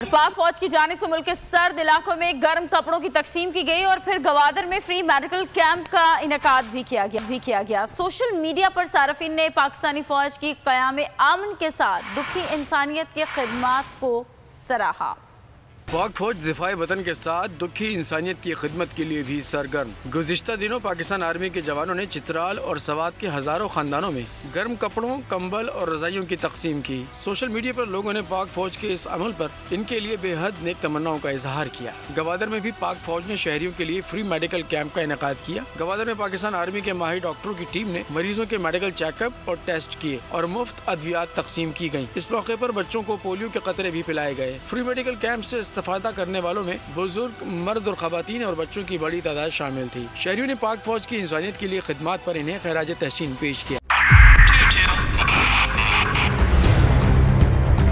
पाक फौज की जानिब से मुल्क के सर्द इलाकों में गर्म कपड़ों की तकसीम की गई और फिर गवादर में फ्री मेडिकल कैंप का इनेकाद भी किया गया। सोशल मीडिया पर सार्फिन ने पाकिस्तानी फौज की क़याम अमन के साथ दुखी इंसानियत की खिदमत को सराहा। पाक फौज दिफाए वतन के साथ दुखी इंसानियत की खिदमत के लिए भी सरगर्म। गुज़िश्ता दिनों पाकिस्तान आर्मी के जवानों ने चित्राल और सवात के हज़ारों ख़ानदानों में गर्म कपड़ों, कंबल और रज़ाइयों की तकसीम की। सोशल मीडिया पर लोगों ने पाक फौज के इस अमल पर इनके लिए बेहद नेक तमन्नाओं का इजहार किया। गवादर में भी पाक फौज ने शहरियों के लिए फ्री मेडिकल कैंप का इनेकाद किया। गवादर में पाकिस्तान आर्मी के माहिर डॉक्टरों की टीम ने मरीजों के मेडिकल चेकअप और टेस्ट किए और मुफ्त अद्वियात तकसीम की गयी। इस मौके पर बच्चों को पोलियो के कतरे भी पिलाए गए। फ्री मेडिकल कैंप से इस्तेफादा करने वालों में बुजुर्ग, मर्द और खवातीन और बच्चों की बड़ी तादाद शामिल थी। शहरियों ने पाक फौज की इंसानियत के लिए खिदमत पर इन्हें खैराज तहसीन पेश किया।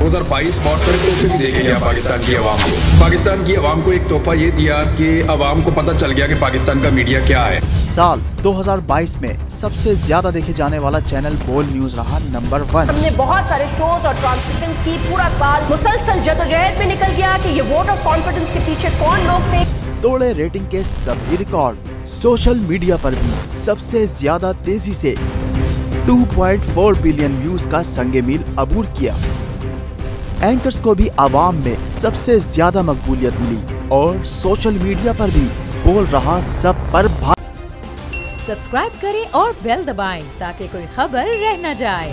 2022 बहुत सारे तोहफे भी देखे गया पाकिस्तान की आवाम को। पाकिस्तान की आवाम को एक तोहफा ये दिया कि आवाम को पता चल गया कि पाकिस्तान का मीडिया क्या है। साल 2022 में सबसे ज्यादा देखे जाने वाला चैनल बोल न्यूज रहा नंबर 1। हमने बहुत सारे शोज और ट्रांसमिशंस की, पूरा साल मुसलसल जदोजहद में निकल गया कि ये वोट ऑफ कॉन्फिडेंस के पीछे कौन लोग थे। तोड़े रेटिंग के सभी रिकॉर्ड। सोशल मीडिया पर भी सबसे ज्यादा तेजी से 2.4 बिलियन व्यूज का संगे मील अबूर किया। एंकर्स को भी आवाम में सबसे ज्यादा मकबूलियत मिली और सोशल मीडिया पर भी बोल रहा सब पर सब्सक्राइब करें और बेल दबाएं ताकि कोई खबर रह न जाए।